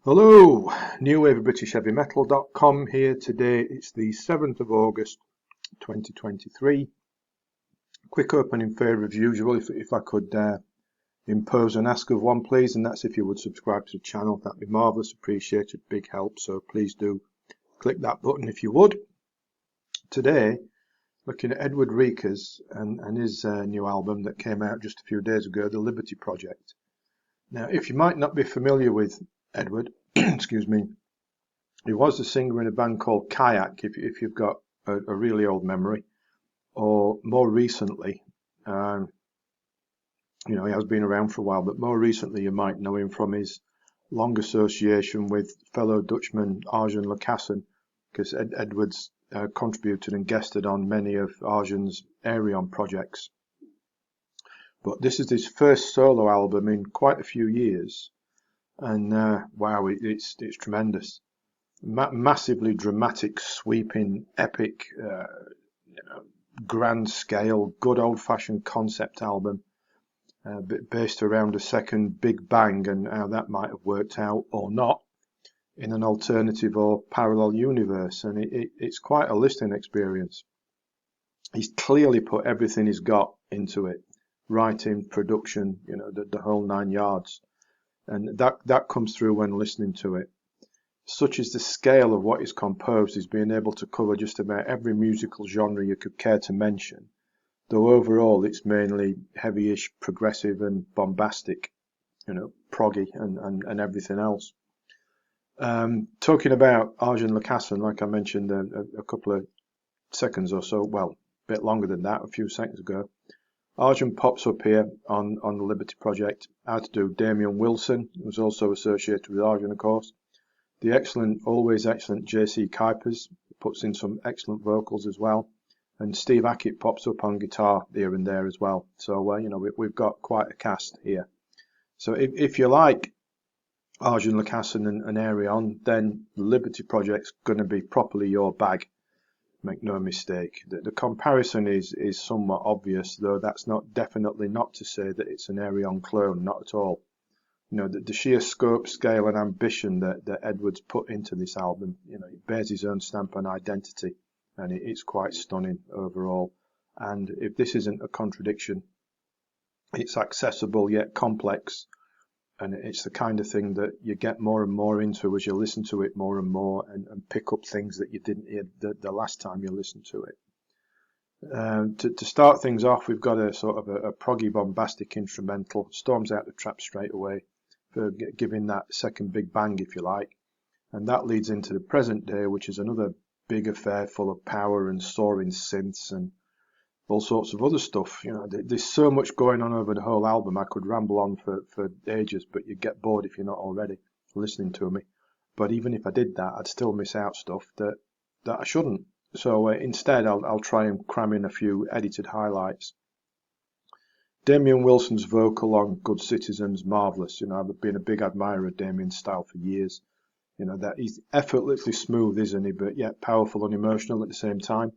Hello, newwaveofbritishheavymetal.com here today. It's the 7th of August 2023. Quick opening favour as usual, if I could impose and ask of one please, and that's if you would subscribe to the channel. That'd be marvellous, appreciated, big help, so please do click that button if you would. Today, looking at Edward Reekers and his new album that came out just a few days ago, The Liberty Project. Now, if you might not be familiar with Edward, excuse me, he was a singer in a band called Kayak, if you've got a really old memory, or more recently, he has been around for a while, but more recently you might know him from his long association with fellow Dutchman Arjen Lucassen, because Edward's contributed and guested on many of Arjen's Aerion projects. But this is his first solo album in quite a few years, and wow, it's tremendous. Massively dramatic, sweeping, epic, grand scale, good old-fashioned concept album, based around a second Big Bang and how that might have worked out or not in an alternative or parallel universe, and it's quite a listening experience. He's clearly put everything he's got into it. Writing, production, the whole 9 yards, and that comes through when listening to it. Such is the scale of what he's composed, he's been able to cover just about every musical genre you could care to mention, though overall it's mainly heavy-ish, progressive and bombastic, proggy and everything else. Talking about Arjen Lucassen, like I mentioned a couple of seconds or so, well, a bit longer than that, a few seconds ago, Arjen pops up here on the Liberty Project, as do Damien Wilson, who's also associated with Arjen, of course. The always excellent J.C. Kuipers puts in some excellent vocals as well. And Steve Hackett pops up on guitar here and there as well. So, we've got quite a cast here. So if you like Arjen Lucassen and Aerion, then the Liberty Project's going to be properly your bag. Make no mistake. The comparison is somewhat obvious, though that's definitely not to say that it's an Aerion clone, not at all. The sheer scope, scale and ambition that Edwards put into this album, it bears his own stamp and identity, and it's quite stunning overall. And if this isn't a contradiction, it's accessible yet complex, and it's the kind of thing that you get more and more into as you listen to it more and more, and pick up things that you didn't hear the last time you listened to it. To start things off, we've got a sort of a proggy bombastic instrumental, storms out the trap straight away, for giving that second Big Bang, if you like. And that leads into the present day, which is another big affair full of power and soaring synths and all sorts of other stuff. There's so much going on over the whole album. I could ramble on for ages, but you'd get bored if you're not already listening to me. But even if I did that, I'd still miss out stuff that I shouldn't. So instead, I'll try and cram in a few edited highlights. Damien Wilson's vocal on Good Citizens, marvellous. I've been a big admirer of Damien's style for years. That he's effortlessly smooth, isn't he? But yet powerful and emotional at the same time.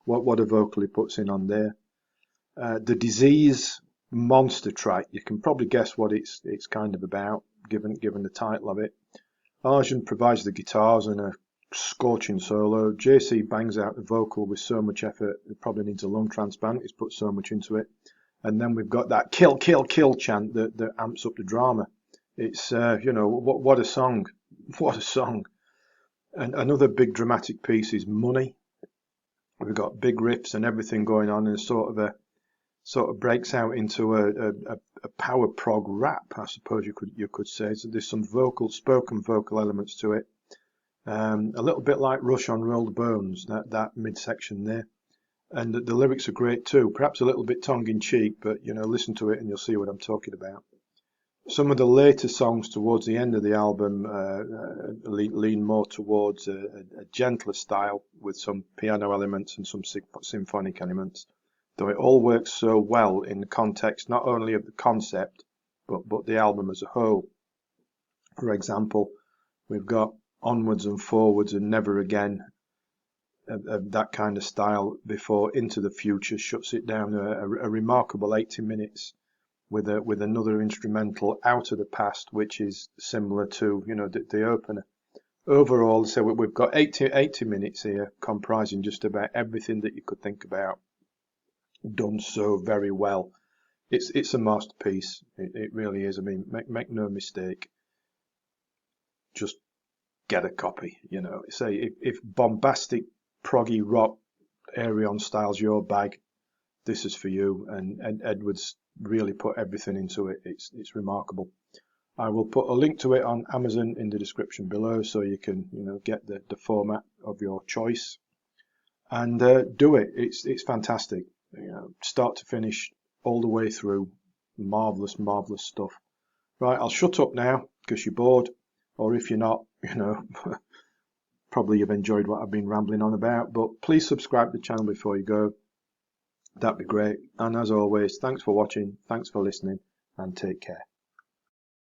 What a vocal he puts in on there. The Disease monster track, you can probably guess what it's kind of about, given the title of it. Arjen provides the guitars and a scorching solo. JC bangs out the vocal with so much effort, it probably needs a lung transplant, he's put so much into it. And then we've got that kill, kill, kill chant that amps up the drama. It's, what a song. What a song. And another big dramatic piece is Money. We've got big riffs and everything going on, and sort of breaks out into a power prog rap, I suppose you could say. So there's some spoken vocal elements to it. A little bit like Rush on Rolled Bones, that midsection there. And the lyrics are great too, perhaps a little bit tongue-in-cheek, but listen to it and you'll see what I'm talking about. Some of the later songs towards the end of the album lean more towards a gentler style with some piano elements and some symphonic elements, though it all works so well in the context not only of the concept but the album as a whole. For example, we've got Onwards and Forwards and Never Again, of that kind of style, before Into the Future shuts it down, a remarkable 80 minutes with another instrumental out of the past, which is similar to, you know, the opener. Overall, so we've got 80 minutes here, comprising just about everything that you could think about, done so very well. It's a masterpiece. It really is. I mean, make no mistake. Just get a copy. You know, say if bombastic proggy rock Aeron style's your bag, this is for you. And Edwards really put everything into it. It's remarkable. I will put a link to it on Amazon in the description below, so you can, you know, get the format of your choice and do it. It's fantastic. You know, start to finish, all the way through. Marvelous stuff. Right, I'll shut up now because you're bored, or if you're not, you know, probably you've enjoyed what I've been rambling on about. But please subscribe to the channel before you go. That'd be great. And as always, thanks for watching, thanks for listening, and take care.